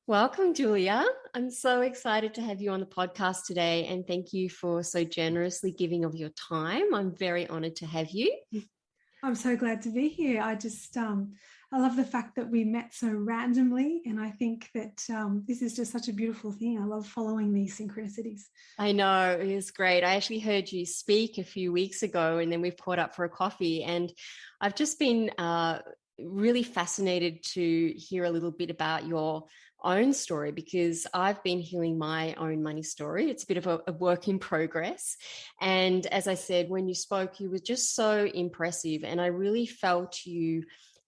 Welcome, Julia. I'm so excited to have you on the podcast today, and thank you for so generously giving of your time. I'm very honored to have you. I'm so glad to be here. I love the fact that we met so randomly, and I think that this is just such a beautiful thing. I love following these synchronicities. I know, it is great. I actually heard you speak a few weeks ago, and then we've caught up for a coffee, and I've just been really fascinated to hear a little bit about your own story because I've been healing my own money story. It's a bit of a work in progress. And as I said, when you spoke, you were just so impressive. And I really felt you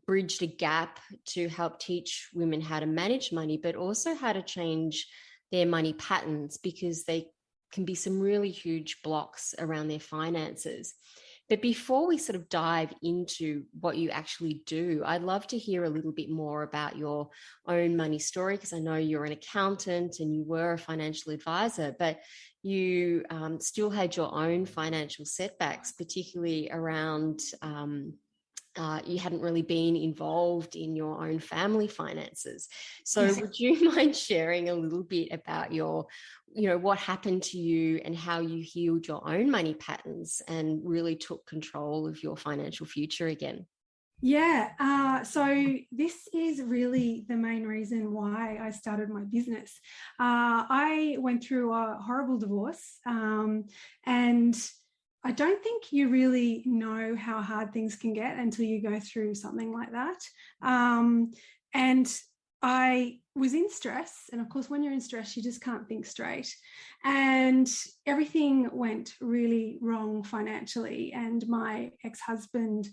bridged a gap to help teach women how to manage money, but also how to change their money patterns because they can be some really huge blocks around their finances. But before we sort of dive into what you actually do, I'd love to hear a little bit more about your own money story, because I know you're an accountant and you were a financial advisor, but you still had your own financial setbacks, particularly around you hadn't really been involved in your own family finances. So Yes. would you mind sharing a little bit about what happened to you and how you healed your own money patterns and really took control of your financial future again? Yeah. So this is really the main reason why I started my business. I went through a horrible divorce, and I don't think you really know how hard things can get until you go through something like that. And I was in stress. And of course, when you're in stress, you just can't think straight. And everything went really wrong financially. And my ex-husband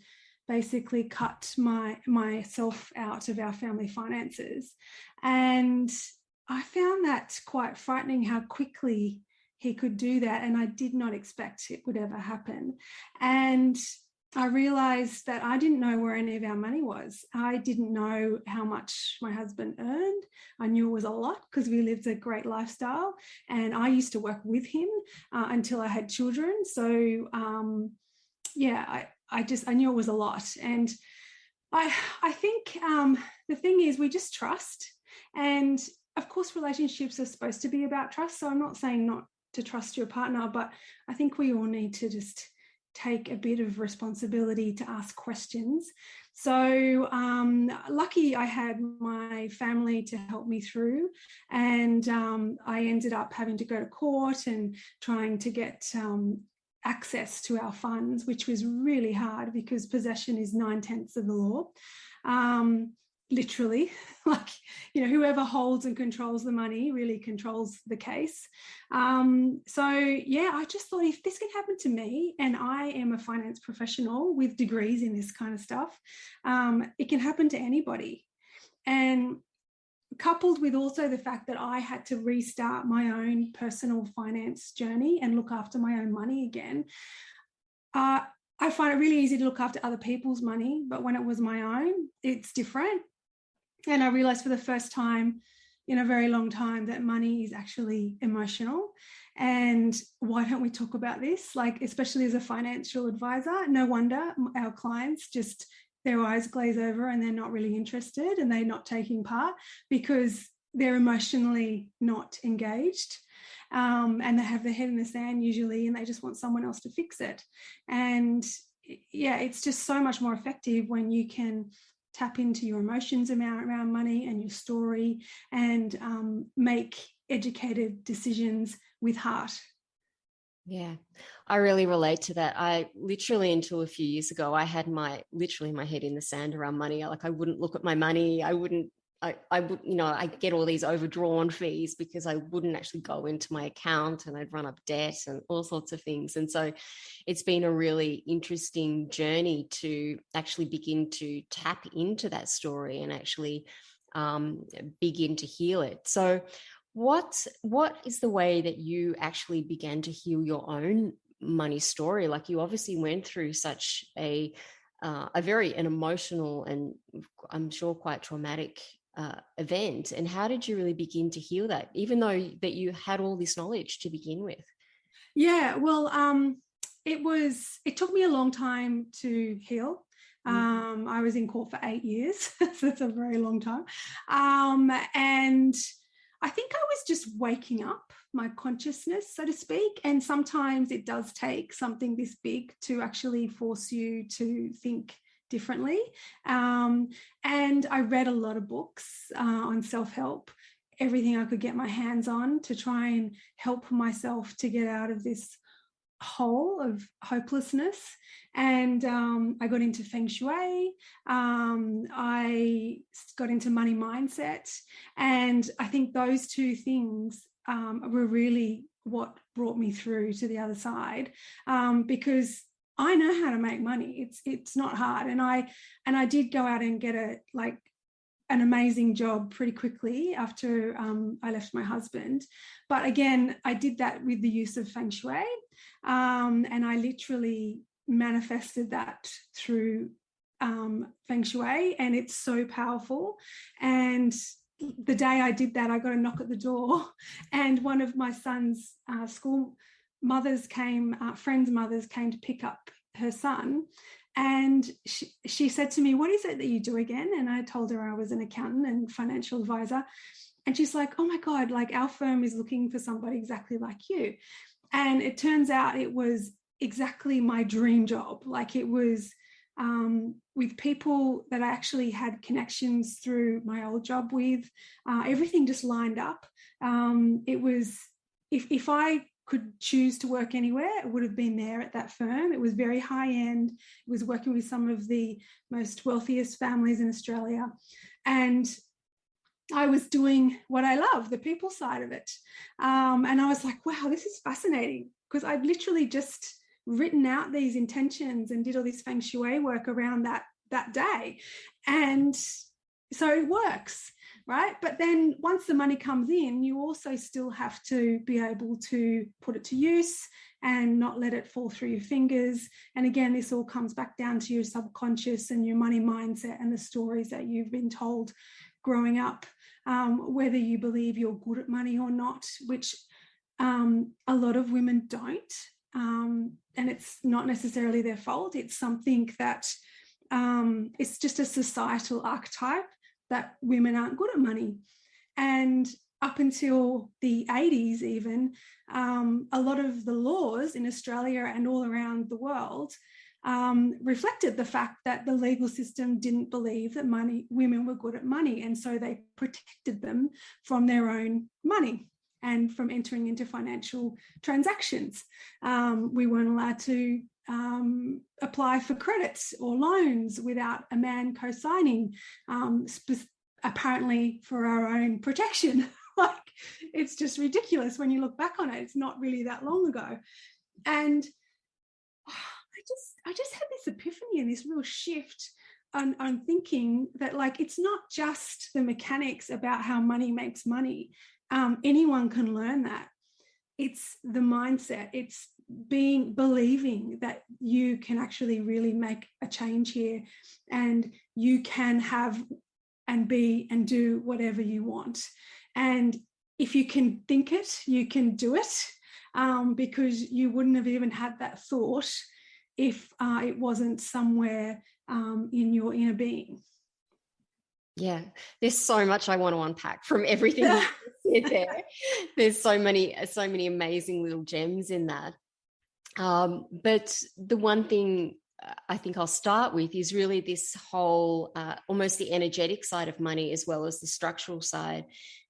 basically cut myself out of our family finances. And I found that quite frightening how quickly he could do that. And I did not expect it would ever happen. And I realized that I didn't know where any of our money was. I didn't know how much my husband earned. I knew it was a lot because we lived a great lifestyle. And I used to work with him until I had children. So, I knew it was a lot. And I think the thing is we just trust. And of course, relationships are supposed to be about trust. So I'm not saying not to trust your partner, but I think we all need to just take a bit of responsibility to ask questions. So lucky I had my family to help me through, and I ended up having to go to court and trying to get access to our funds, which was really hard because possession is 9/10 of the law. Literally, like, whoever holds and controls the money really controls the case. I just thought if this can happen to me, and I am a finance professional with degrees in this kind of stuff, it can happen to anybody. And coupled with also the fact that I had to restart my own personal finance journey and look after my own money again. I find it really easy to look after other people's money, but when it was my own, it's different. And I realized for the first time in a very long time that money is actually emotional. And why don't we talk about this? Like, especially as a financial advisor, no wonder our clients just their eyes glaze over and they're not really interested and they're not taking part because they're emotionally not engaged. And they have their head in the sand usually, and they just want someone else to fix it. And yeah, it's just so much more effective when you can tap into your emotions around money and your story and make educated decisions with heart. Yeah, I really relate to that. I literally, until a few years ago, I had my head in the sand around money. I wouldn't look at my money. I would, I get all these overdrawn fees because I wouldn't actually go into my account and I'd run up debt and all sorts of things. And so it's been a really interesting journey to actually begin to tap into that story and actually begin to heal it. So what is the way that you actually began to heal your own money story? Like, you obviously went through such an emotional and I'm sure quite traumatic event. And how did you really begin to heal that, even though that you had all this knowledge to begin with? Yeah, well, it took me a long time to heal. I was in court for 8 years. So that's a very long time. And I think I was just waking up my consciousness, so to speak. And sometimes it does take something this big to actually force you to think differently. And I read a lot of books on self-help, everything I could get my hands on to try and help myself to get out of this hole of hopelessness. And I got into feng shui. I got into money mindset. And I think those two things were really what brought me through to the other side, because I know how to make money. It's not hard. And I did go out and get an amazing job pretty quickly after I left my husband. But again, I did that with the use of feng shui. And I literally manifested that through feng shui, and it's so powerful. And the day I did that, I got a knock at the door, and one of my son's school mothers friends' mothers came to pick up her son. And she said to me, "What is it that you do again?" And I told her I was an accountant and financial advisor. And she's like, "Oh my God, like our firm is looking for somebody exactly like you." And it turns out it was exactly my dream job. Like it was with people that I actually had connections through my old job with. Everything just lined up. It was, if I could choose to work anywhere, it would have been there at that firm. It was very high end. It was working with some of the most wealthiest families in Australia. And I was doing what I love, the people side of it. And I was like, wow, this is fascinating, because I've literally just written out these intentions and did all this feng shui work around that day. And so it works, right? But then once the money comes in, you also still have to be able to put it to use and not let it fall through your fingers. And again, this all comes back down to your subconscious and your money mindset and the stories that you've been told growing up, whether you believe you're good at money or not, which a lot of women don't. And it's not necessarily their fault. It's something that it's just a societal archetype that women aren't good at money. And up until the 80s even, a lot of the laws in Australia and all around the world reflected the fact that the legal system didn't believe that women were good at money. And so they protected them from their own money and from entering into financial transactions. We weren't allowed to apply for credits or loans without a man co-signing, apparently for our own protection. Like, it's just ridiculous when you look back on it. It's not really that long ago. And I just had this epiphany and this real shift on thinking that, like, it's not just the mechanics about how money makes money. Anyone can learn that. It's the mindset. It's believing that you can actually really make a change here, and you can have and be and do whatever you want. And if you can think it, you can do it, because you wouldn't have even had that thought if it wasn't somewhere in your inner being. Yeah, there's so much I want to unpack from everything you said there. There's so many amazing little gems in that. But the one thing I think I'll start with is really this whole, almost the energetic side of money as well as the structural side.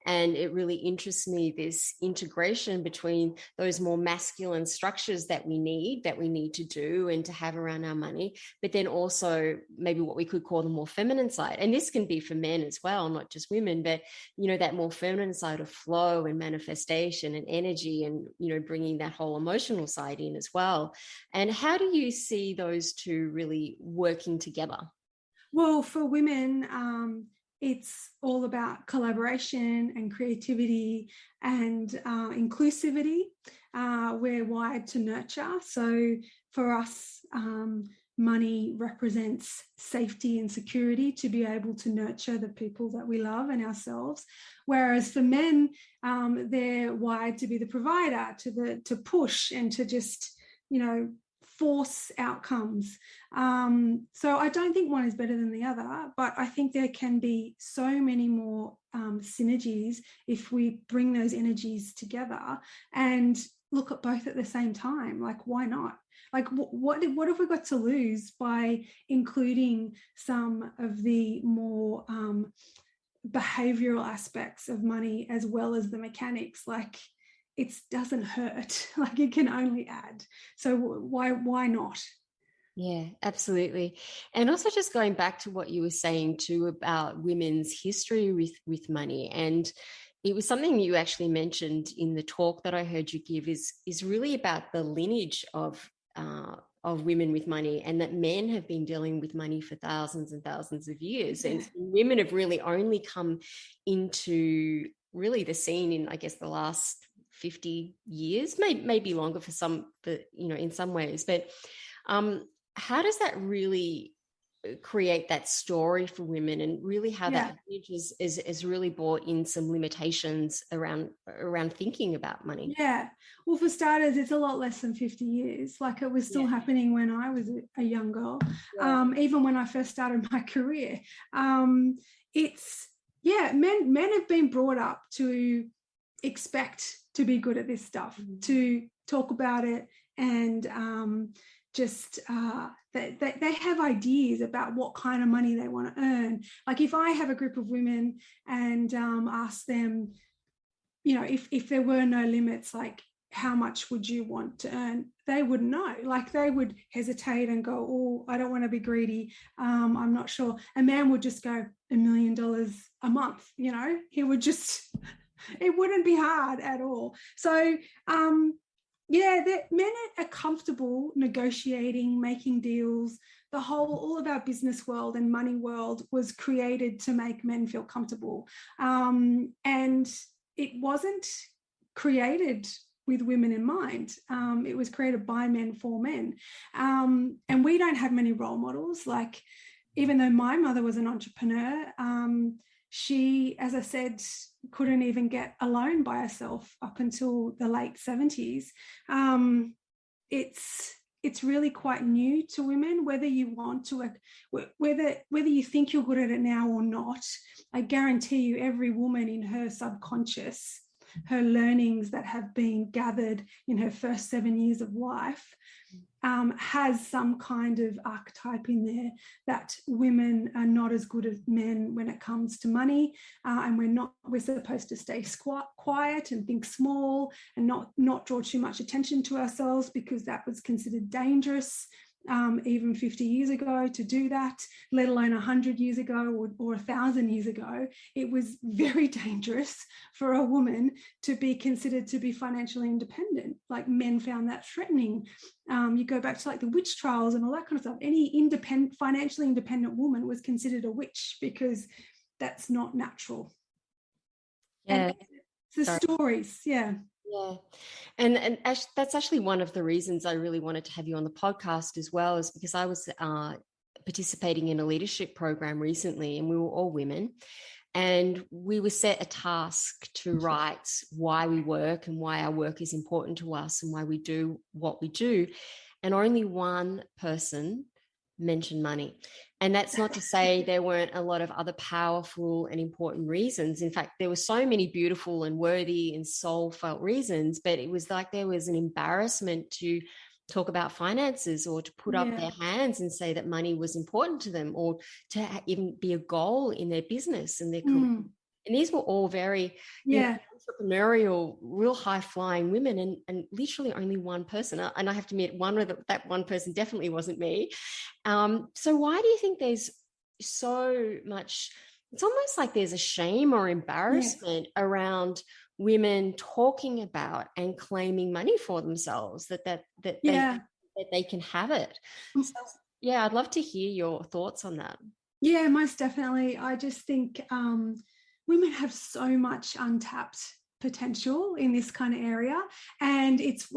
And it really interests me, this integration between those more masculine structures that we need to do and to have around our money, but then also maybe what we could call the more feminine side. And this can be for men as well, not just women, but, you know, that more feminine side of flow and manifestation and energy and, you know, bringing that whole emotional side in as well. And how do you see those two really working together? Well, for women, it's all about collaboration and creativity and inclusivity. We're wired to nurture. So for us, money represents safety and security to be able to nurture the people that we love and ourselves. Whereas for men, they're wired to be the provider, to push and to just, you know, force outcomes. So I don't think one is better than the other, but I think there can be so many more synergies if we bring those energies together and look at both at the same time. Like, why not? Like, what have we got to lose by including some of the more behavioral aspects of money as well as the mechanics? Like, it doesn't hurt. Like, it can only add. So why not? Yeah, absolutely. And also just going back to what you were saying too about women's history with money, and it was something you actually mentioned in the talk that I heard you give is really about the lineage of women with money, and that men have been dealing with money for thousands and thousands of years. Yeah. And women have really only come into really the scene in, I guess, the last 50 years, maybe longer for some, but in some ways. But how does that really create that story for women, and really how that lineage is really brought in some limitations around thinking about money? Yeah. Well, for starters, it's a lot less than 50 years. Like, it was still happening when I was a young girl, even when I first started my career. Men have been brought up to expect to be good at this stuff, to talk about it, and they have ideas about what kind of money they want to earn. Like, if I have a group of women and ask them, if there were no limits, like, how much would you want to earn? They wouldn't know. Like, they would hesitate and go, oh, I don't want to be greedy. I'm not sure. A man would just go $1 million a month. He would just, it wouldn't be hard at all. So, men are comfortable negotiating, making deals. All of our business world and money world was created to make men feel comfortable. And it wasn't created with women in mind. It was created by men for men. And we don't have many role models. Like, even though my mother was an entrepreneur, she, as I said, couldn't even get a loan by herself up until the late 70s. It's really quite new to women, whether you want to, whether you think you're good at it now or not. I guarantee you, every woman in her subconscious, her learnings that have been gathered in her first 7 years of life, has some kind of archetype in there that women are not as good as men when it comes to money, and we're supposed to stay quiet and think small and not draw too much attention to ourselves, because that was considered dangerous even 50 years ago to do that, let alone 100 years ago or 1,000 years ago. It was very dangerous for a woman to be considered to be financially independent. Like, men found that threatening. You go back to like the witch trials and all that kind of stuff. Any financially independent woman was considered a witch, because that's not natural. Yeah. And the stories, Yeah. And that's actually one of the reasons I really wanted to have you on the podcast as well, is because I was participating in a leadership program recently, and we were all women, and we were set a task to write why we work and why our work is important to us and why we do what we do. And only one person mentioned money. And that's not to say there weren't a lot of other powerful and important reasons. In fact, there were so many beautiful and worthy and soul-felt reasons, but it was like there was an embarrassment to talk about finances, or to put up their hands and say that money was important to them, or to even be a goal in their business and their career. And these were all very entrepreneurial, real high-flying women, and literally only one person. And I have to admit, that one person definitely wasn't me. So why do you think there's so much, it's almost like there's a shame or embarrassment around women talking about and claiming money for themselves, that they can have it? So, I'd love to hear your thoughts on that. Yeah, most definitely. I just think women have so much untapped potential in this kind of area, and it's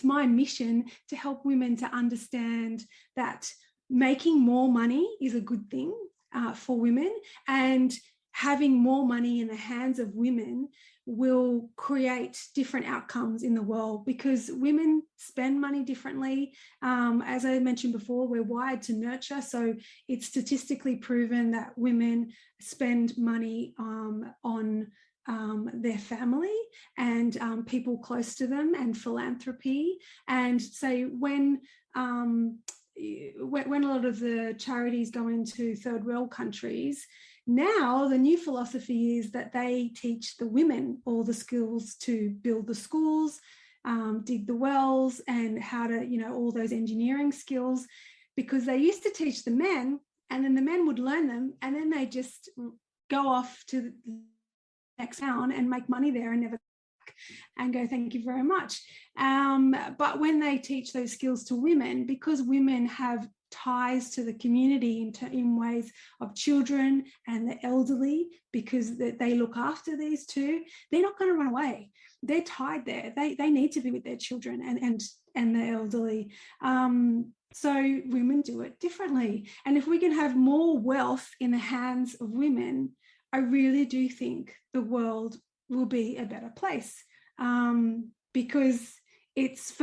my mission to help women to understand that making more money is a good thing for women, and having more money in the hands of women will create different outcomes in the world, because women spend money differently. As I mentioned before, we're wired to nurture. So it's statistically proven that women spend money on their family and people close to them, and philanthropy. And so when a lot of the charities go into third world countries, now the new philosophy is that they teach the women all the skills to build the schools, dig the wells, and how to, all those engineering skills, because they used to teach the men, and then the men would learn them, and then they just go off to the next town and make money there and never and go, thank you very much. But when they teach those skills to women, because women have ties to the community in ways of children and the elderly, because they look after these two, they're not going to run away. They're tied there. They need to be with their children and the elderly. So women do it differently. And if we can have more wealth in the hands of women, I really do think the world will be a better place, because it's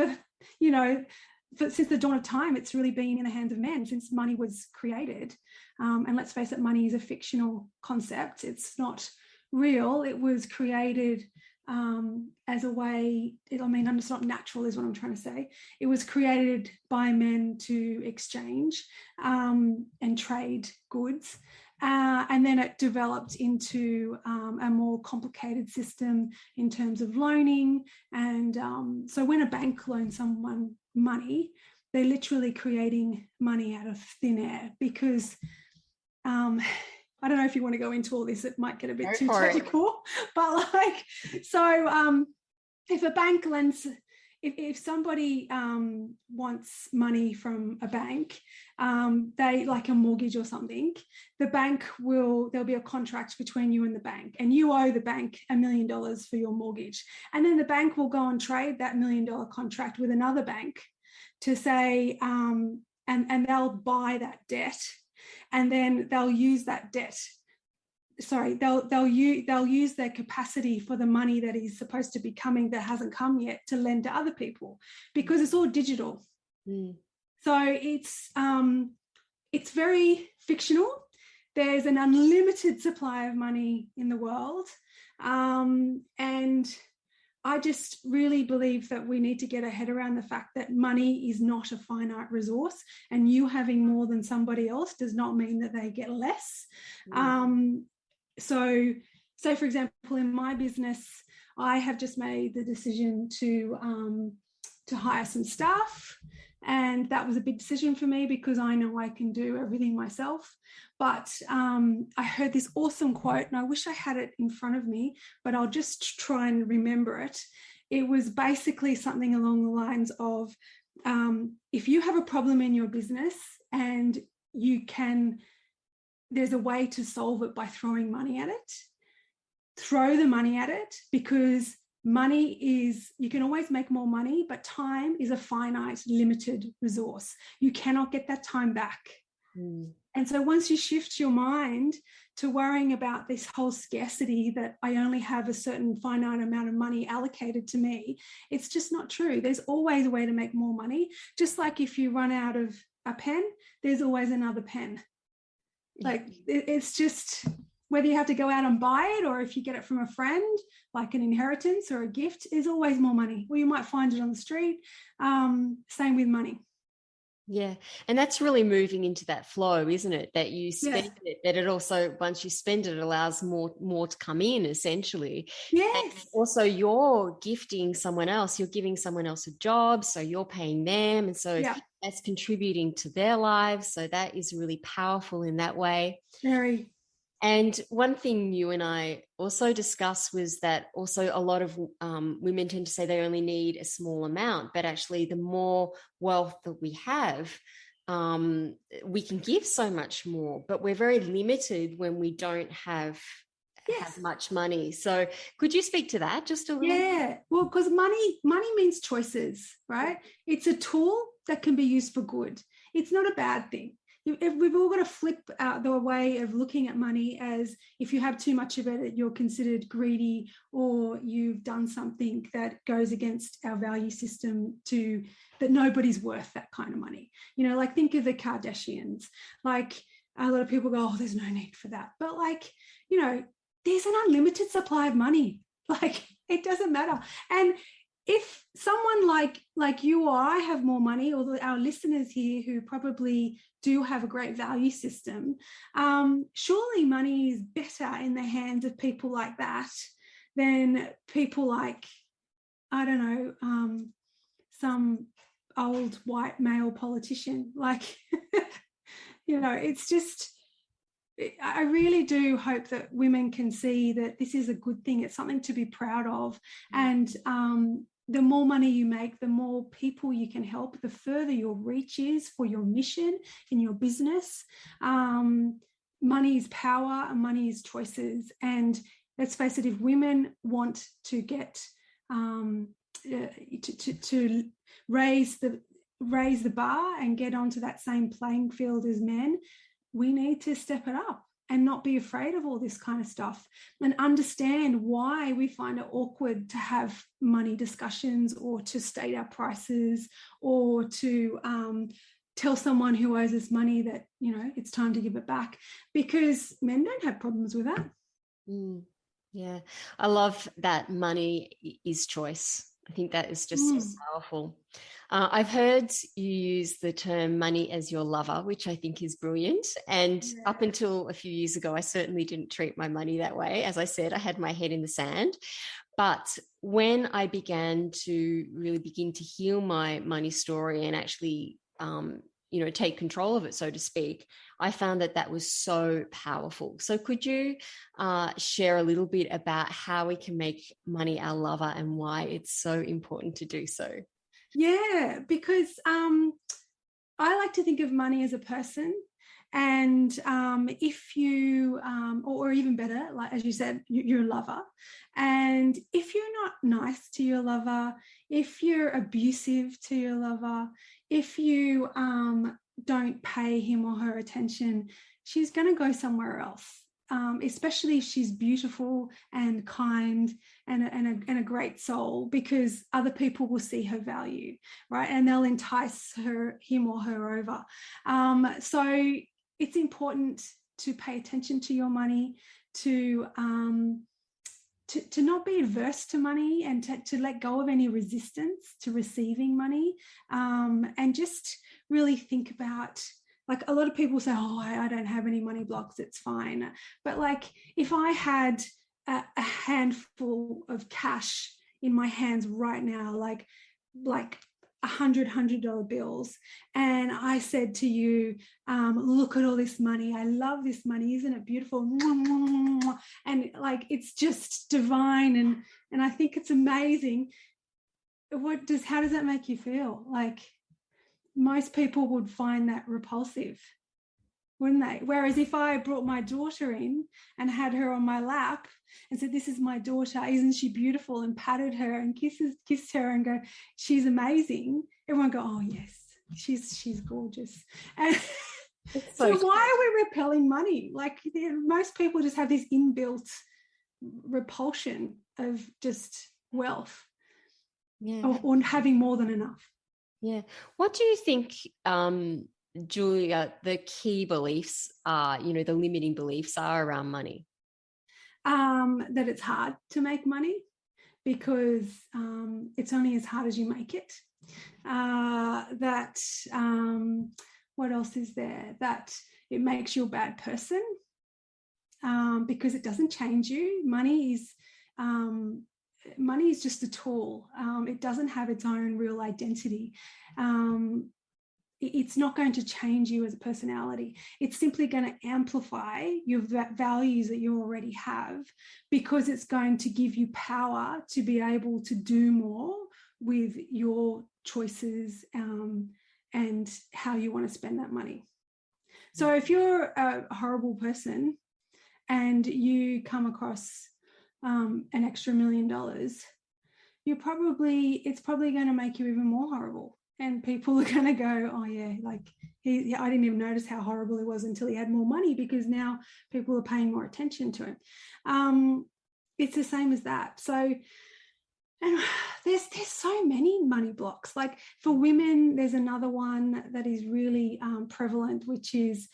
since the dawn of time, it's really been in the hands of men since money was created. And let's face it, money is a fictional concept. It's not real. It was created as a way, it's not natural is what I'm trying to say. It was created by men to exchange and trade goods. And then it developed into a more complicated system in terms of loaning. And so when a bank loans someone money, they're literally creating money out of thin air, because I don't know if you want to go into all this, it might get a bit too technical, but if a bank lends, if somebody wants money from a bank, they like a mortgage or something, the bank there'll be a contract between you and the bank, and you owe the bank $1 million for your mortgage. And then the bank will go and trade that $1 million contract with another bank to say, and they'll buy that debt, and then they'll use that debt. They'll use their capacity for the money that is supposed to be coming that hasn't come yet to lend to other people, because it's all digital. So it's very fictional. There's an unlimited supply of money in the world, and I just really believe that we need to get our head around the fact that money is not a finite resource, and you having more than somebody else does not mean that they get less. So for example, in my business, I have just made the decision to hire some staff, and that was a big decision for me because I know I can do everything myself. But I heard this awesome quote, and I wish I had it in front of me, but I'll just try and remember it. It was basically something along the lines of, if you have a problem in your business and there's a way to solve it by throwing money at it, throw the money at it, because you can always make more money, but time is a finite, limited resource. You cannot get that time back. And so once you shift your mind to worrying about this whole scarcity that I only have a certain finite amount of money allocated to me, it's just not true. There's always a way to make more money. Just like if you run out of a pen, there's always another pen. Like it's just whether you have to go out and buy it, or if you get it from a friend, like an inheritance or a gift, there's always more money. Or you might find it on the street. Same with money. Yeah. And that's really moving into that flow, isn't it? That you spend it, that it also, once you spend it, allows more to come in, essentially. Yes. And also you're gifting someone else, you're giving someone else a job, so you're paying them. And so that's contributing to their lives. So that is really powerful in that way. Very. And one thing you and I also discussed was that also a lot of women tend to say they only need a small amount, but actually the more wealth that we have, we can give so much more, but we're very limited when we don't have much money. So could you speak to that just a little? Yeah, well, because money means choices, right? It's a tool that can be used for good. It's not a bad thing. we've all got to flip out the way of looking at money as if you have too much of it, you're considered greedy, or you've done something that goes against our value system, to that nobody's worth that kind of money. You know, like think of the Kardashians. Like a lot of people go, oh, there's no need for that. But like, you know, there's an unlimited supply of money. Like it doesn't matter. And if someone like you or I have more money, or our listeners here who probably do have a great value system, surely money is better in the hands of people like that than people like, I don't know, some old white male politician. Like, you know, it's just, I really do hope that women can see that this is a good thing. It's something to be proud of. And the more money you make, the more people you can help, the further your reach is for your mission in your business. Money is power and money is choices. And let's face it, if women want to get to raise the bar and get onto that same playing field as men, we need to step it up and not be afraid of all this kind of stuff, and understand why we find it awkward to have money discussions, or to state our prices, or to tell someone who owes us money that, you know, it's time to give it back, because men don't have problems with that. Yeah, I love that money is choice. I think that is just so powerful. I've heard you use the term money as your lover, which I think is brilliant. And up until a few years ago, I certainly didn't treat my money that way. As I said, I had my head in the sand. But when I began to really begin to heal my money story and actually, you know, take control of it, so to speak, I found that that was so powerful. So could you share a little bit about how we can make money our lover and why it's so important to do so? Yeah, because I like to think of money as a person. And if you, or even better, like as you said, you're a lover. And if you're not nice to your lover, if you're abusive to your lover, if you don't pay him or her attention, she's going to go somewhere else. Especially if she's beautiful and kind and a great soul, because other people will see her value, right? And they'll entice him or her over. So it's important to pay attention to your money, to not be adverse to money, and to let go of any resistance to receiving money, and just really think about, like, a lot of people say, oh, I don't have any money blocks, it's fine. But like, if I had a handful of cash in my hands right now, like $100 bills, and I said to you, look at all this money, I love this money, isn't it beautiful? And like, it's just divine, and I think it's amazing. How does that make you feel? Like, most people would find that repulsive, wouldn't they? Whereas if I brought my daughter in and had her on my lap and said, this is my daughter, isn't she beautiful, and patted her and kissed her and go, she's amazing, everyone go, oh yes, she's gorgeous. And so why are we repelling money? Like, most people just have this inbuilt repulsion of just wealth, or having more than enough. Yeah. What do you think, Julia, the key beliefs are, you know, the limiting beliefs are around money? That it's hard to make money, because it's only as hard as you make it. What else is there? That it makes you a bad person, because it doesn't change you. Money is just a tool. It doesn't have its own real identity. It's not going to change you as a personality. It's simply going to amplify your values that you already have, because it's going to give you power to be able to do more with your choices, and how you want to spend that money. So if you're a horrible person and you come across an extra $1 million, it's probably going to make you even more horrible. And people are going to go, oh yeah, like I didn't even notice how horrible he was until he had more money, because now people are paying more attention to him. It's the same as that. So, and there's so many money blocks. Like for women, there's another one that is really prevalent, which is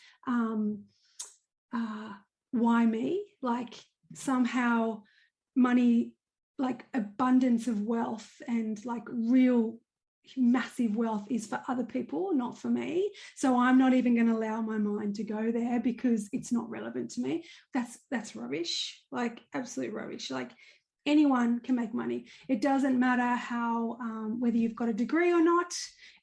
why me? Like somehow money, like abundance of wealth and like real massive wealth is for other people, not for me. So I'm not even going to allow my mind to go there because it's not relevant to me. That's rubbish, like absolute rubbish. Like anyone can make money. It doesn't matter how whether you've got a degree or not.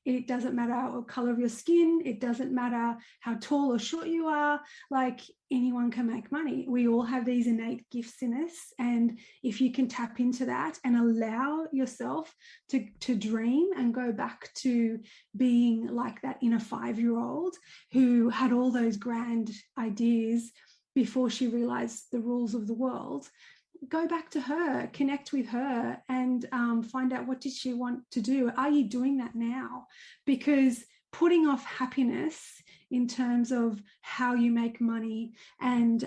It doesn't matter what color of your skin. It doesn't matter how tall or short you are. Like anyone can make money. We all have these innate gifts in us. And if you can tap into that and allow yourself to dream and go back to being like that inner 5-year-old who had all those grand ideas before she realized the rules of the world, go back to her, connect with her, and find out, what did she want to do? Are you doing that now? Because putting off happiness in terms of how you make money and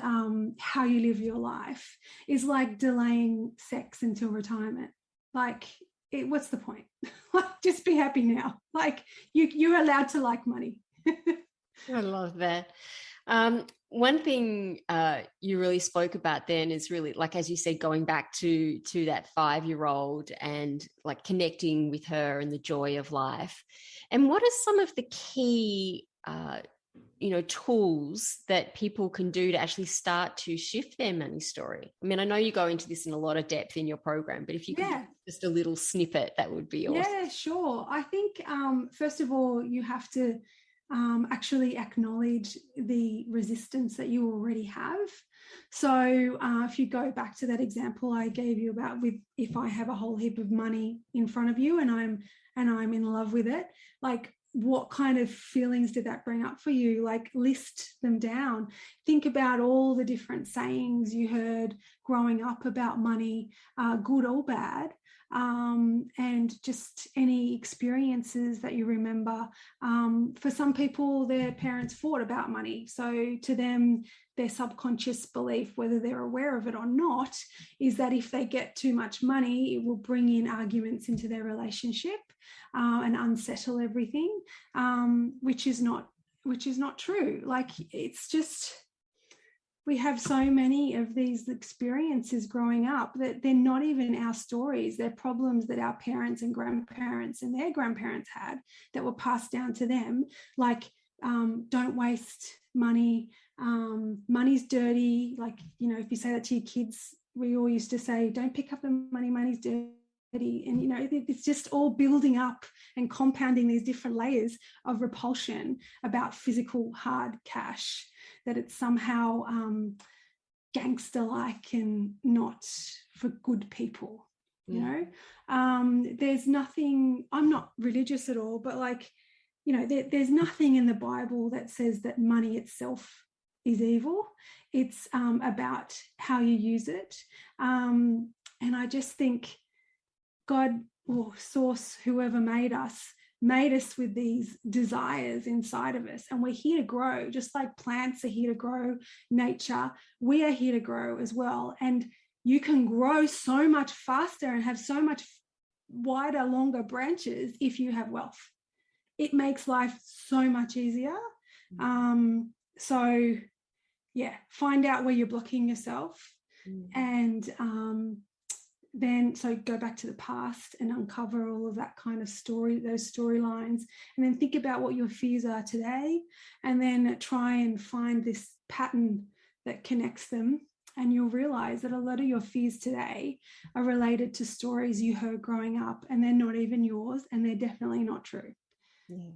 how you live your life is like delaying sex until retirement. Like, what's the point? Like, just be happy now. Like, you're allowed to like money. I love that. One thing you really spoke about then is really, like, as you said, going back to that 5-year-old and like connecting with her and the joy of life. And what are some of the key, tools that people can do to actually start to shift their money story? I mean, I know you go into this in a lot of depth in your program, but if you could just a little snippet, that would be awesome. Yeah, sure. I think, first of all, you have to actually acknowledge the resistance that you already have. So if you go back to that example I gave you about with, if I have a whole heap of money in front of you and I'm in love with it, like what kind of feelings did that bring up for you? Like list them down. Think about all the different sayings you heard growing up about money, good or bad. And just any experiences that you remember. For some people, their parents fought about money. So to them, their subconscious belief, whether they're aware of it or not, is that if they get too much money, it will bring in arguments into their relationship and unsettle everything, which is not true. Like, it's just, we have so many of these experiences growing up that they're not even our stories. They're problems that our parents and grandparents and their grandparents had that were passed down to them. Like, don't waste money. Money's dirty. Like, if you say that to your kids, we all used to say, don't pick up the money, money's dirty. And, it's just all building up and compounding these different layers of repulsion about physical hard cash, that it's somehow gangster-like and not for good people, There's nothing, I'm not religious at all, but like, there's nothing in the Bible that says that money itself is evil. It's about how you use it. And I just think God or source, whoever made us with these desires inside of us, and we're here to grow, just like plants are here to grow, nature, we are here to grow as well. And you can grow so much faster and have so much wider, longer branches if you have wealth. It makes life so much easier. So yeah, find out where you're blocking yourself, and then so go back to the past and uncover all of that kind of story, those storylines, and then think about what your fears are today, and then try and find this pattern that connects them. And you'll realize that a lot of your fears today are related to stories you heard growing up, and they're not even yours, and they're definitely not true. Yeah.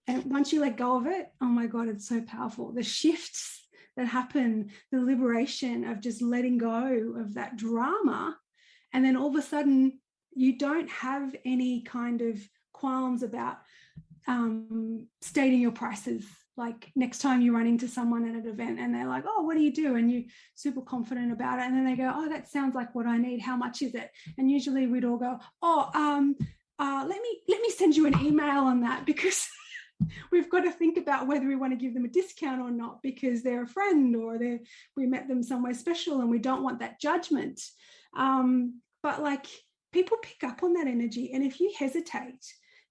And once you let go of it, oh my God, it's so powerful. The shifts that happen, the liberation of just letting go of that drama. And then all of a sudden, you don't have any kind of qualms about stating your prices. Like next time you run into someone at an event and they're like, oh, what do you do? And you're super confident about it. And then they go, oh, that sounds like what I need. How much is it? And usually we'd all go, let me send you an email on that, because we've got to think about whether we want to give them a discount or not, because they're a friend, or we met them somewhere special, and we don't want that judgment. But like, people pick up on that energy, and if you hesitate,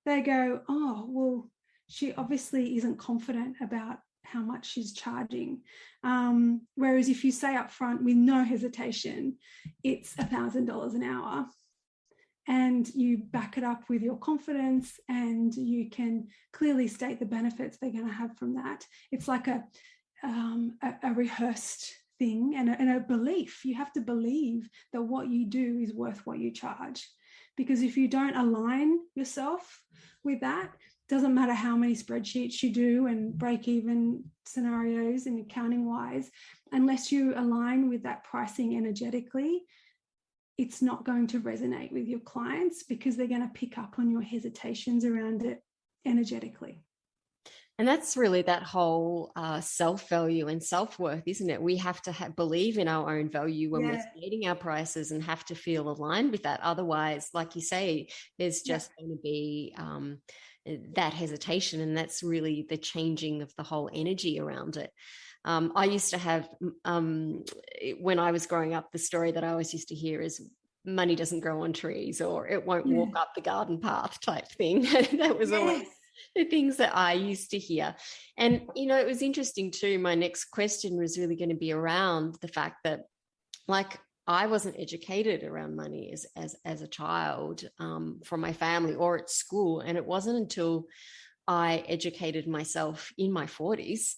they go, oh, well, she obviously isn't confident about how much she's charging. Whereas if you say up front with no hesitation, it's $1,000 an hour, and you back it up with your confidence, and you can clearly state the benefits they're going to have from that. It's like a rehearsed thing, and a belief. You have to believe that what you do is worth what you charge. Because if you don't align yourself with that, doesn't matter how many spreadsheets you do and break even scenarios and accounting wise, unless you align with that pricing energetically, it's not going to resonate with your clients, because they're going to pick up on your hesitations around it energetically. And that's really that whole self-value and self-worth, isn't it? We have to believe in our own value when we're stating our prices, and have to feel aligned with that. Otherwise, like you say, there's just going to be that hesitation, and that's really the changing of the whole energy around it. I used to have, when I was growing up, the story that I always used to hear is, money doesn't grow on trees, or it won't walk up the garden path type thing. That was always the things that I used to hear. And, it was interesting too. My next question was really going to be around the fact that, like, I wasn't educated around money as a child, from my family or at school. And it wasn't until I educated myself in my 40s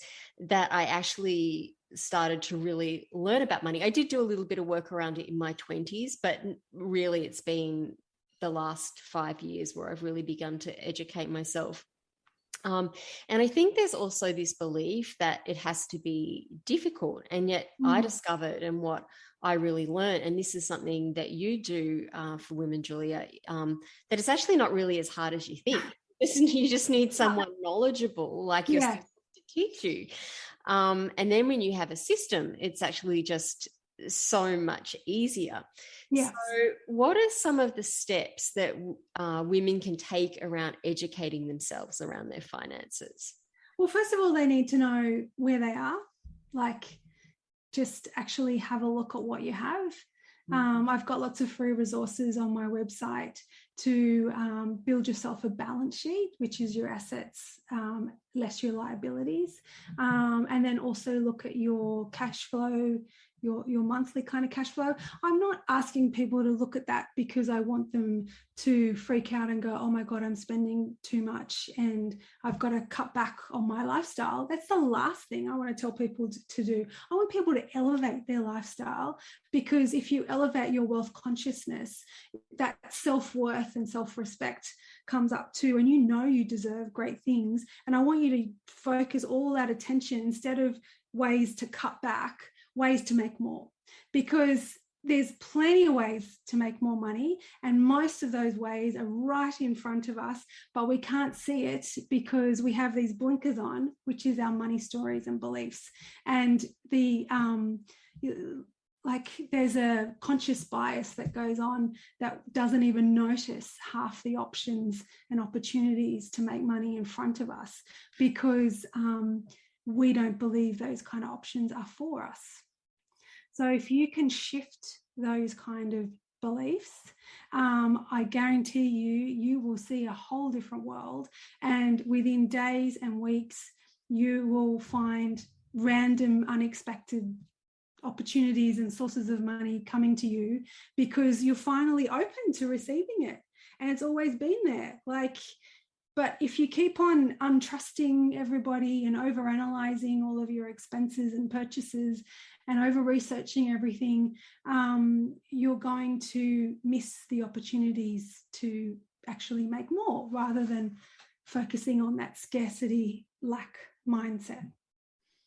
that I actually started to really learn about money. I did do a little bit of work around it in my 20s, but really it's been the last 5 years where I've really begun to educate myself. And I think there's also this belief that it has to be difficult. And yet I discovered, and what I really learned, and this is something that you do for women, Julia, that it's actually not really as hard as you think. You just need someone knowledgeable like yourself to teach you. And then when you have a system, it's actually just so much easier. So what are some of the steps that women can take around educating themselves around their finances? Well, first of all, they need to know where they are. Like, just actually have a look at what you have. I've got lots of free resources on my website to build yourself a balance sheet, which is your assets less your liabilities, and then also look at your cash flow, your monthly kind of cash flow. I'm not asking people to look at that because I want them to freak out and go, oh my God, I'm spending too much and I've got to cut back on my lifestyle. That's the last thing I want to tell people to do. I want people to elevate their lifestyle, because if you elevate your wealth consciousness, that self-worth and self-respect comes up too, and you deserve great things. And I want you to focus all that attention, instead of ways to cut back, ways to make more, because there's plenty of ways to make more money, and most of those ways are right in front of us, but we can't see it because we have these blinkers on, which is our money stories and beliefs. And there's a conscious bias that goes on that doesn't even notice half the options and opportunities to make money in front of us, because we don't believe those kind of options are for us. So if you can shift those kind of beliefs, I guarantee you will see a whole different world. And within days and weeks, you will find random, unexpected opportunities and sources of money coming to you, because you're finally open to receiving it. And it's always been there. But if you keep on untrusting everybody and overanalyzing all of your expenses and purchases and over-researching everything, you're going to miss the opportunities to actually make more, rather than focusing on that scarcity lack mindset.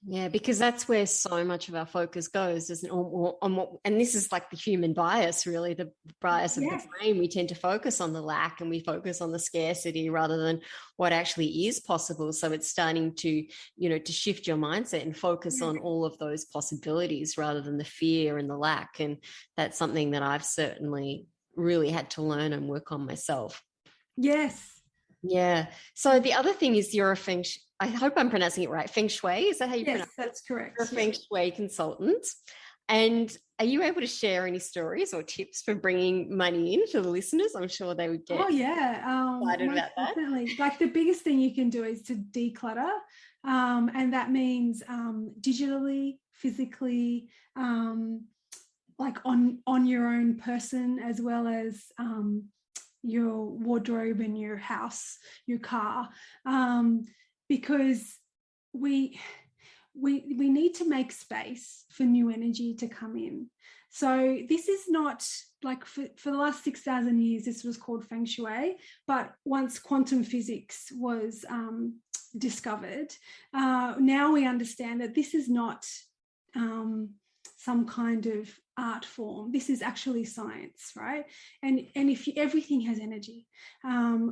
Yeah, because that's where so much of our focus goes, doesn't it? And this is like the human bias, really, the bias of the brain. We tend to focus on the lack, and we focus on the scarcity rather than what actually is possible. So it's starting to, to shift your mindset and focus on all of those possibilities rather than the fear and the lack. And that's something that I've certainly really had to learn and work on myself. Yes. Yeah. So the other thing is you're a I hope I'm pronouncing it right. Feng Shui, is that how you Yes, pronounce it? that's correct. You're a Yeah. Feng Shui consultant. And are you able to share any stories or tips for bringing money in for the listeners? I'm sure they would Oh get yeah, excited most about that. definitely. Like the biggest thing you can do is to declutter, and that means digitally, physically, like on your own person, as well as your wardrobe and your house, your car, because we we need to make space for new energy to come in. So this is not like for the last 6,000 years, this was called feng shui. But once quantum physics was discovered, now we understand that this is not some kind of art form. This is actually science, right? And if everything has energy,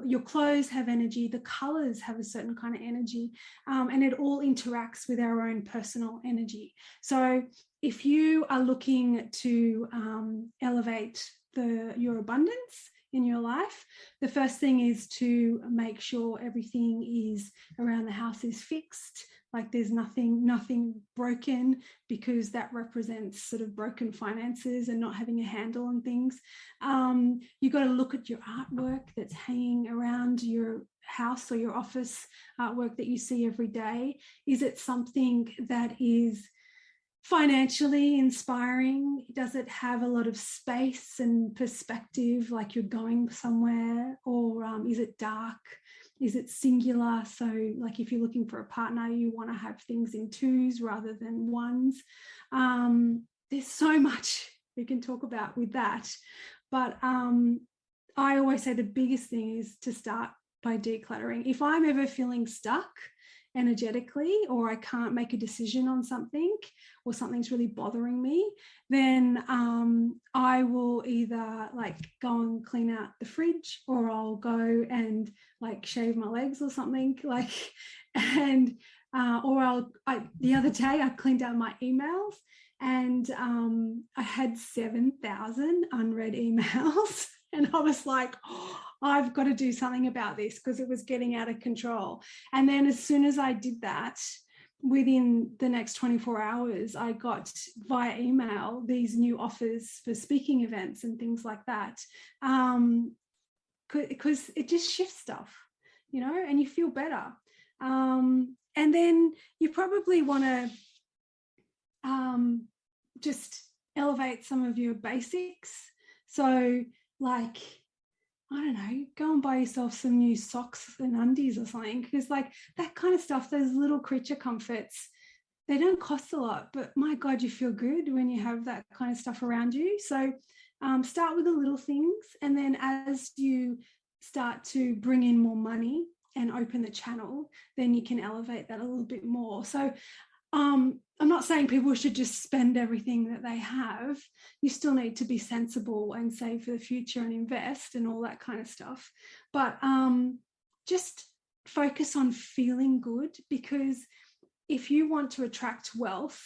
your clothes have energy, the colors have a certain kind of energy, and it all interacts with our own personal energy. So if you are looking to elevate your abundance in your life, the first thing is to make sure everything is around the house is fixed, like there's nothing broken, because that represents sort of broken finances and not having a handle on things. You got to look at your artwork that's hanging around your house or your office, artwork that you see every day. Is it something that is financially inspiring? Does it have a lot of space and perspective, like you're going somewhere? Or is it dark? Is it singular? So like if you're looking for a partner, you want to have things in twos rather than ones. There's so much we can talk about with that. But I always say the biggest thing is to start by decluttering. If I'm ever feeling stuck energetically, or I can't make a decision on something, or something's really bothering me, then I will either like go and clean out the fridge, or I'll go and like shave my legs or something, like, and or the other day I cleaned out my emails, and I had 7,000 unread emails. And I was like, oh, I've got to do something about this, because it was getting out of control. And then as soon as I did that, within the next 24 hours, I got via email these new offers for speaking events and things like that. Because it just shifts stuff, and you feel better. And then you probably want to just elevate some of your basics. So like, I don't know, go and buy yourself some new socks and undies or something, because like that kind of stuff, those little creature comforts, they don't cost a lot, but my God, you feel good when you have that kind of stuff around you. So start with the little things, and then as you start to bring in more money and open the channel, then you can elevate that a little bit more. So I'm not saying people should just spend everything that they have. You still need to be sensible and save for the future and invest and all that kind of stuff. But just focus on feeling good, because if you want to attract wealth,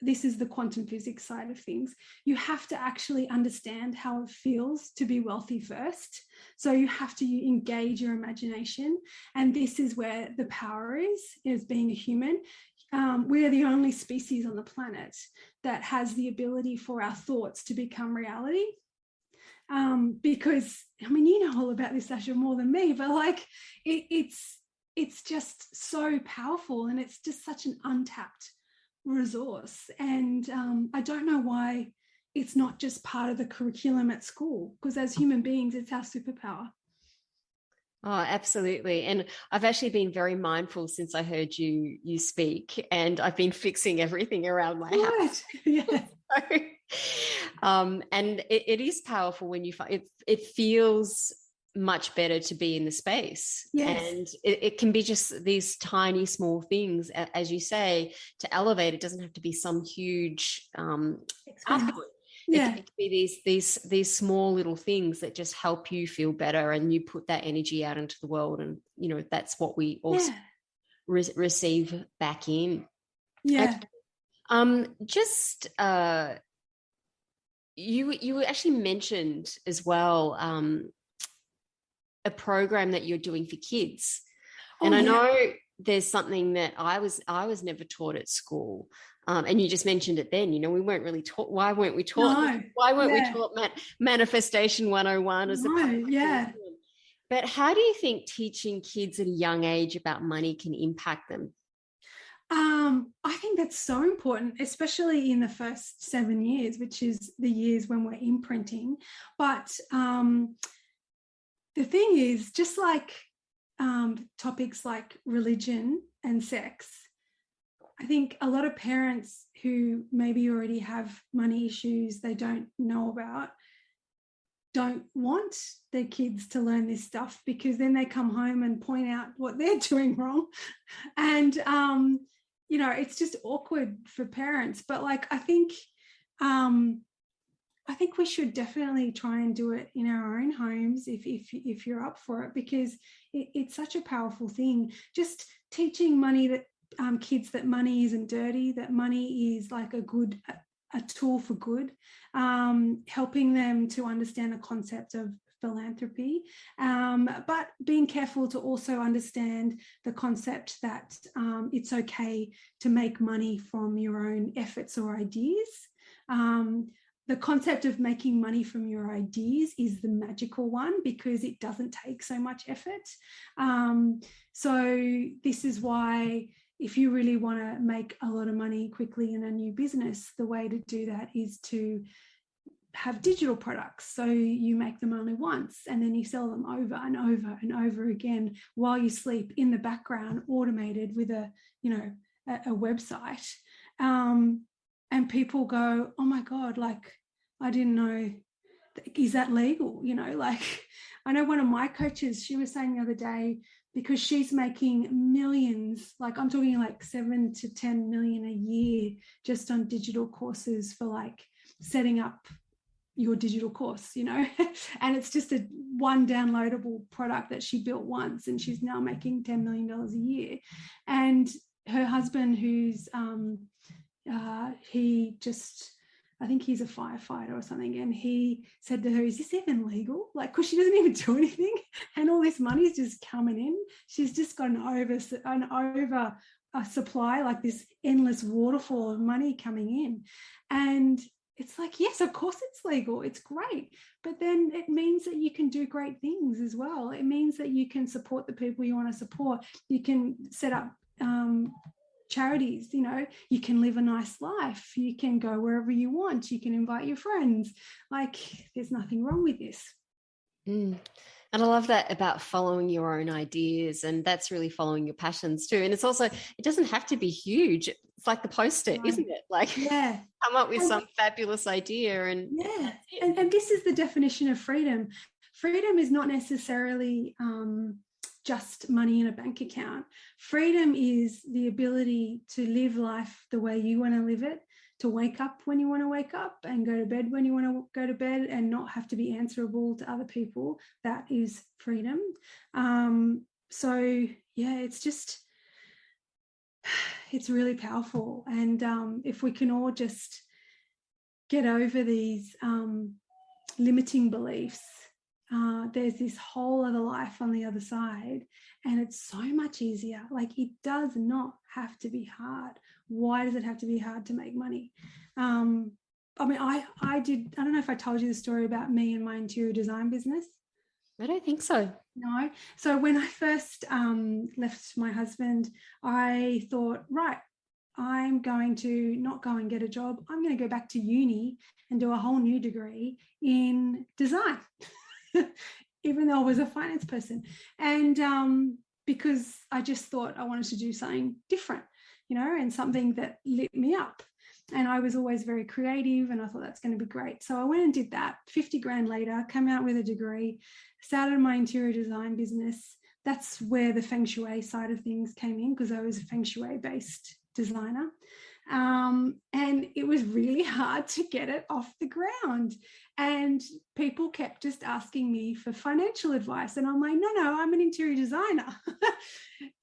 this is the quantum physics side of things, you have to actually understand how it feels to be wealthy first. So you have to engage your imagination, and this is where the power is being a human. We are the only species on the planet that has the ability for our thoughts to become reality. Because I mean, you know all about this, Sasha, more than me, but like it's just so powerful, and it's just such an untapped resource. And I don't know why it's not just part of the curriculum at school, because as human beings, it's our superpower. Oh, absolutely. And I've actually been very mindful since I heard you speak, and I've been fixing everything around my house. Yeah. And it is powerful when you find it feels much better to be in the space. Yes. And it can be just these tiny small things, as you say, to elevate. It doesn't have to be some huge output. Yeah. It can be these small little things that just help you feel better, and you put that energy out into the world, and that's what we also receive back in. Yeah. Just you actually mentioned as well a program that you're doing for kids. Oh, And I yeah. know there's something that I was never taught at school. And you just mentioned it then, we weren't really taught. Why weren't we taught? No. Why weren't we Yeah. taught manifestation 101 as a part of No. Yeah. curriculum? But how do you think teaching kids at a young age about money can impact them? I think that's so important, especially in the first 7 years, which is the years when we're imprinting. But the thing is, just like topics like religion and sex, I think a lot of parents who maybe already have money issues they don't know about don't want their kids to learn this stuff, because then they come home and point out what they're doing wrong. And it's just awkward for parents. But like I think we should definitely try and do it in our own homes if you're up for it, because it's such a powerful thing. Just teaching money that kids that money isn't dirty, that money is like a tool for good, helping them to understand the concept of philanthropy, but being careful to also understand the concept that it's okay to make money from your own efforts or ideas. The concept of making money from your ideas is the magical one, because it doesn't take so much effort. So this is why, if you really want to make a lot of money quickly in a new business, the way to do that is to have digital products. So you make them only once and then you sell them over and over and over again while you sleep, in the background, automated with a website. And people go, oh my God, like, I didn't know, is that legal? Like, I know one of my coaches, she was saying the other day, because she's making millions, like I'm talking like 7 to 10 million a year just on digital courses for like setting up your digital course, and it's just one downloadable product that she built once, and she's now making $10 million a year. And her husband, who's I think he's a firefighter or something, and he said to her, is this even legal? Like, because she doesn't even do anything and all this money is just coming in. She's just got an over supply, like this endless waterfall of money coming in. And it's like, yes, of course it's legal, it's great, but then it means that you can do great things as well. It means that you can support the people you want to support. You can set up charities, you can live a nice life, you can go wherever you want, you can invite your friends. Like, there's nothing wrong with this. And I love that about following your own ideas, and that's really following your passions too. And it's also, it doesn't have to be huge. It's like the poster, isn't it? Like, yeah, come up with some fabulous idea, and yeah, and this is the definition of freedom. Freedom is not necessarily just money in a bank account. Freedom is the ability to live life the way you want to live it, to wake up when you want to wake up and go to bed when you want to go to bed, and not have to be answerable to other people. That is freedom. So yeah, it's really powerful. And if we can all just get over these limiting beliefs, there's this whole other life on the other side, and it's so much easier. Like, it does not have to be hard. Why does it have to be hard to make money? I mean, I don't know if I told you the story about me and my interior design business. I don't think so. No. So when I first left my husband, I thought, right, I'm going to not go and get a job. I'm going to go back to uni and do a whole new degree in design. Even though I was a finance person. And because I just thought I wanted to do something different, and something that lit me up. And I was always very creative, and I thought that's going to be great. So I went and did that. 50 grand later, came out with a degree, started my interior design business. That's where the feng shui side of things came in, because I was a feng shui based designer. And it was really hard to get it off the ground. And people kept just asking me for financial advice. And I'm like, no, I'm an interior designer.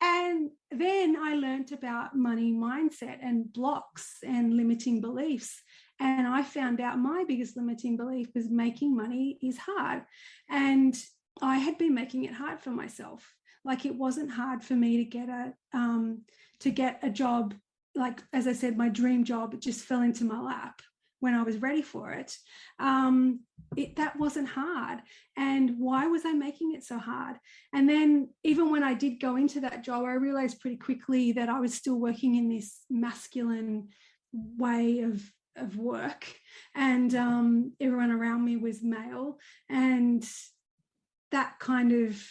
And then I learned about money mindset and blocks and limiting beliefs. And I found out my biggest limiting belief was making money is hard. And I had been making it hard for myself. Like, it wasn't hard for me to get a job. Like, as I said, my dream job, it just fell into my lap when I was ready for it. That wasn't hard. And why was I making it so hard? And then even when I did go into that job, I realized pretty quickly that I was still working in this masculine way of work, and everyone around me was male, and that kind of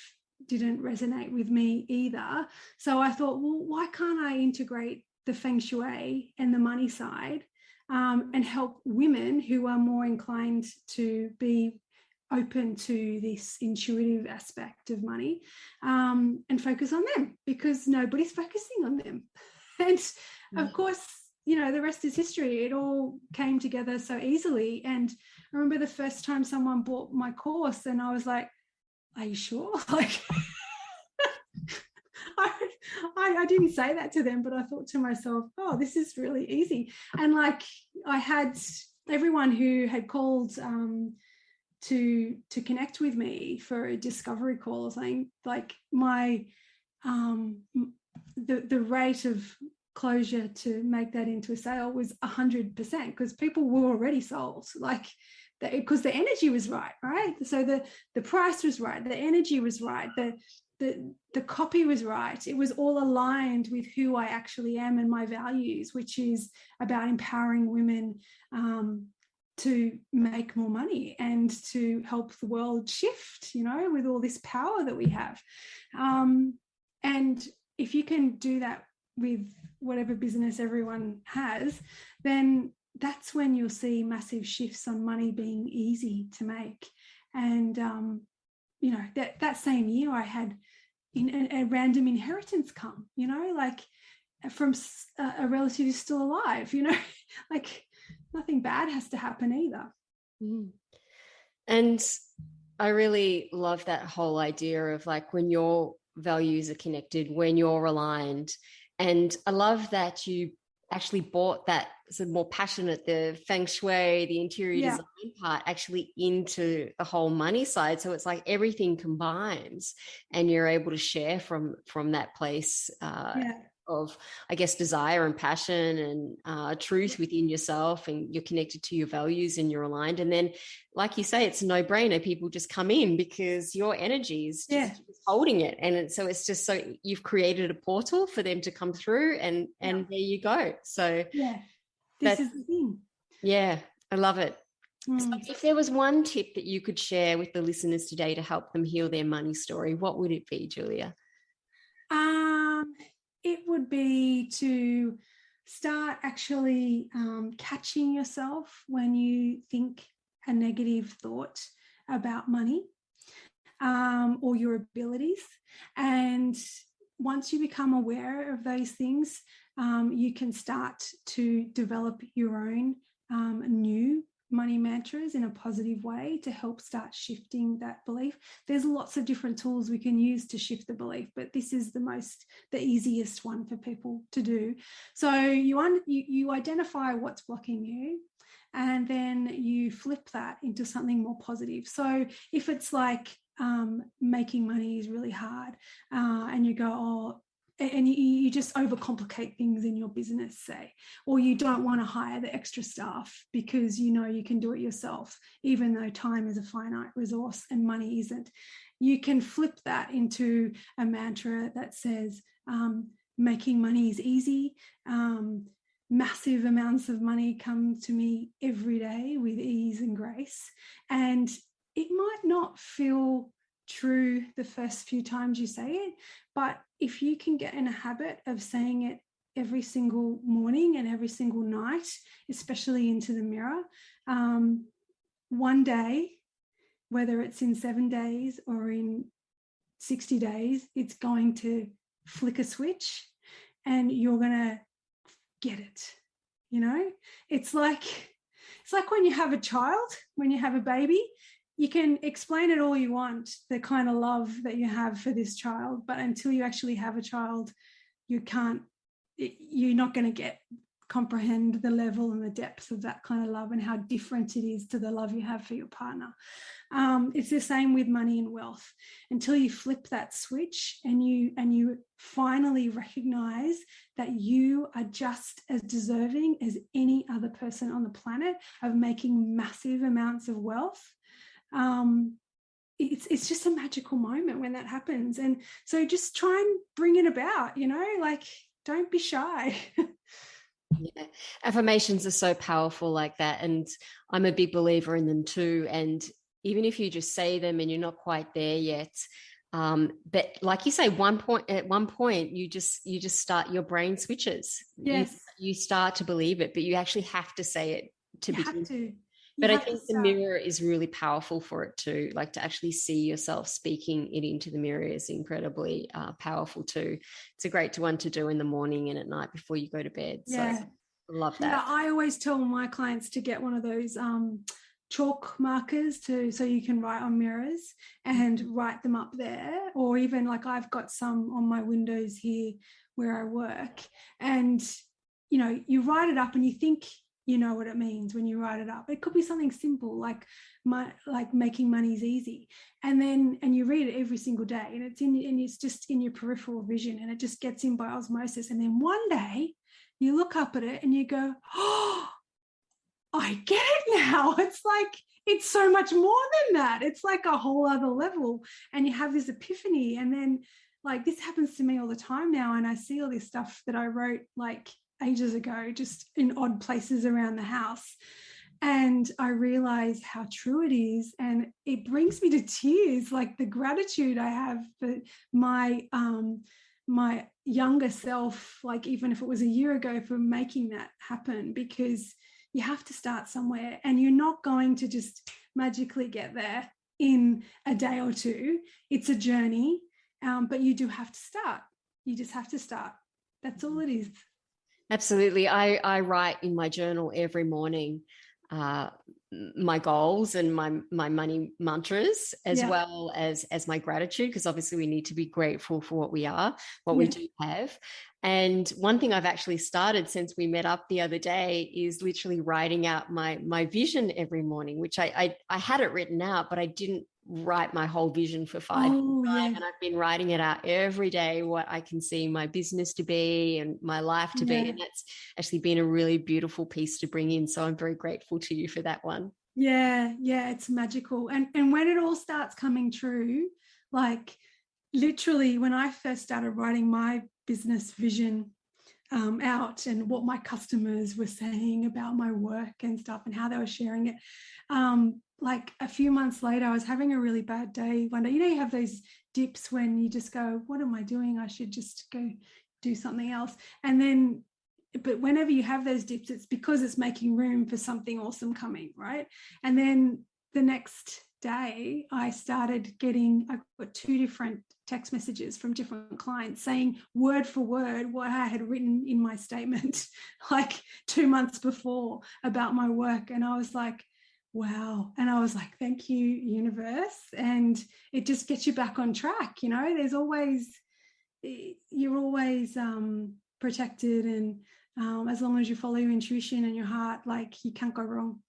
didn't resonate with me either. So I thought, well, why can't I integrate the feng shui and the money side, and help women who are more inclined to be open to this intuitive aspect of money, and focus on them, because nobody's focusing on them. And of course, the rest is history. It all came together so easily. And I remember the first time someone bought my course, and I was like, are you sure? Like, I didn't say that to them, but I thought to myself, oh, this is really easy. And like, I had everyone who had called to connect with me for a discovery call or something, like my the rate of closure to make that into a sale was 100%, because people were already sold, like, because the energy was right. So the price was right, the energy was right, the copy was right. It was all aligned with who I actually am and my values, which is about empowering women to make more money and to help the world shift, with all this power that we have. And if you can do that with whatever business everyone has, then that's when you'll see massive shifts on money being easy to make. And that same year I had a random inheritance come, like from a relative who's still alive, like nothing bad has to happen either. And I really love that whole idea of like, when your values are connected, when you're aligned. And I love that you actually brought that sort of more passionate, the feng shui, the interior design part, actually into the whole money side. So it's like everything combines, and you're able to share from that place of, I guess, desire and passion and truth within yourself, and you're connected to your values and you're aligned. And then, like you say, it's a no-brainer. People just come in because your energy is just holding it. And so it's just, so you've created a portal for them to come through, and there you go. So this is the thing. Yeah, I love it. So if there was one tip that you could share with the listeners today to help them heal their money story, what would it be, Julia? It would be to start actually catching yourself when you think a negative thought about money, or your abilities. And once you become aware of those things, you can start to develop your own new money mantras in a positive way to help start shifting that belief. There's lots of different tools we can use to shift the belief, but this is the easiest one for people to do. So you identify what's blocking you, and then you flip that into something more positive. So if it's like making money is really hard, and you go, oh, and you just overcomplicate things in your business, say, or you don't want to hire the extra staff because you can do it yourself, even though time is a finite resource and money isn't. You can flip that into a mantra that says, making money is easy. Massive amounts of money come to me every day with ease and grace. And it might not feel true the first few times you say it, but if you can get in a habit of saying it every single morning and every single night, especially into the mirror, one day, whether it's in 7 days or in 60 days, it's going to flick a switch and you're going to get it. It's like when you have a child, when you have a baby, you can explain it all you want, the kind of love that you have for this child, but until you actually have a child, you're not going to get comprehend the level and the depth of that kind of love and how different it is to the love you have for your partner. It's the same with money and wealth. Until you flip that switch and you finally recognize that you are just as deserving as any other person on the planet of making massive amounts of wealth, it's just a magical moment when that happens. And so just try and bring it about, like, don't be shy. Yeah, affirmations are so powerful like that, and I'm a big believer in them too. And even if you just say them and you're not quite there yet, but like you say, at one point you just start, your brain switches. Yes, you start to believe it, but you actually have to say it to begin. But I think the mirror is really powerful for it too. Like, to actually see yourself speaking it into the mirror is incredibly powerful too. It's a great one to do in the morning and at night before you go to bed. Yeah. So I love that. Yeah, I always tell my clients to get one of those chalk markers so you can write on mirrors and write them up there. Or even, like, I've got some on my windows here where I work, and you write it up and you think you know what it means when you write it up. It could be something simple like making money is easy, and you read it every single day, and it's just in your peripheral vision, and it just gets in by osmosis. And then one day you look up at it and you go, oh, I get it now. It's like, it's so much more than that. It's like a whole other level, and you have this epiphany. And then, like, this happens to me all the time now, and I see all this stuff that I wrote like ages ago just in odd places around the house, and I realize how true it is, and it brings me to tears, like the gratitude I have for my younger self, like even if it was a year ago, for making that happen. Because you have to start somewhere, and you're not going to just magically get there in a day or two. It's a journey, but you do have to start. You just have to start. That's all it is. Absolutely. I write in my journal every morning my goals and my money mantras, as well as my gratitude, because obviously we need to be grateful for what we do have. And one thing I've actually started since we met up the other day is literally writing out my vision every morning, which I had it written out, but I didn't write my whole vision for 5 years. And I've been writing it out every day, what I can see my business to be and my life to be. And that's actually been a really beautiful piece to bring in. So I'm very grateful to you for that one. Yeah, it's magical. And when it all starts coming true, like literally when I first started writing my business vision out, and what my customers were saying about my work and stuff and how they were sharing it, like a few months later, I was having a really bad day one day. You have those dips when you just go, what am I doing? I should just go do something else. But whenever you have those dips, it's because it's making room for something awesome coming, right? And then the next day I got 2 different text messages from different clients saying word for word what I had written in my statement like 2 months before about my work. And I was like, wow. And I was like, thank you, universe. And it just gets you back on track. You're always protected, and as long as you follow your intuition and your heart, like, you can't go wrong.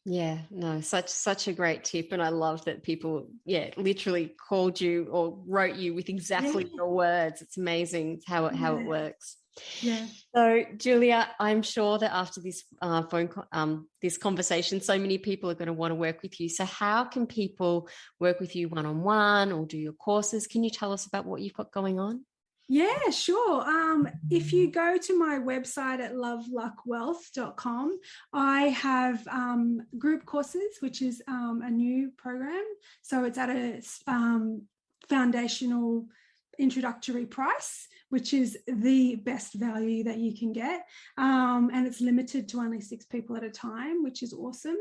Yeah, no, such a great tip. And I love that people, literally called you or wrote you with exactly your words. It's amazing how it works. Yeah. So, Julia, I'm sure that after this this conversation, so many people are going to want to work with you. So how can people work with you one-on-one or do your courses? Can you tell us about what you've got going on? Yeah, sure. If you go to my website at loveluckwealth.com, I have group courses, which is a new program. So it's at a foundational introductory price, which is the best value that you can get. And it's limited to only 6 people at a time, which is awesome.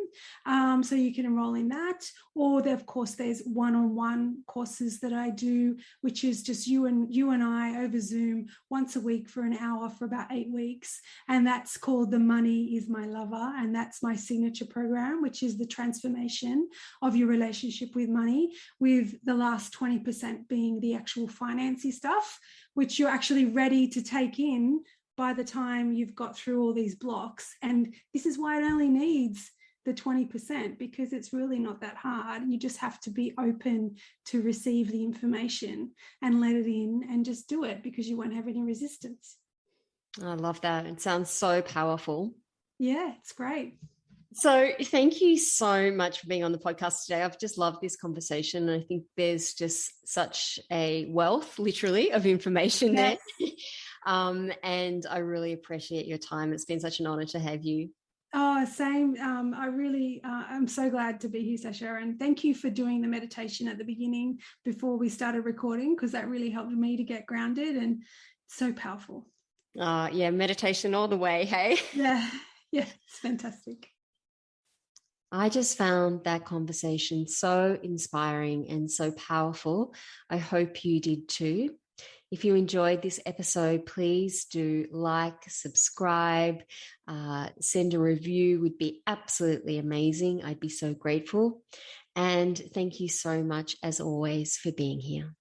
So you can enroll in that. Or of course, there's one-on-one courses that I do, which is just you and I over Zoom once a week for an hour for about 8 weeks. And that's called The Money is My Lover. And that's my signature program, which is the transformation of your relationship with money, with the last 20% being the actual financy stuff, which you're actually ready to take in by the time you've got through all these blocks. And this is why it only needs the 20%, because it's really not that hard. You just have to be open to receive the information and let it in and just do it, because you won't have any resistance. I love that. It sounds so powerful. Yeah, it's great. So thank you so much for being on the podcast today. I've just loved this conversation. I think there's just such a wealth, literally, of information there. And I really appreciate your time. It's been such an honor to have you. Oh, same. I really, I'm so glad to be here, Sasha. And thank you for doing the meditation at the beginning before we started recording, because that really helped me to get grounded, and so powerful. Yeah, meditation all the way, hey? Yeah, it's fantastic. I just found that conversation so inspiring and so powerful. I hope you did too. If you enjoyed this episode, please do like, subscribe, send a review, would be absolutely amazing. I'd be so grateful. And thank you so much, as always, for being here.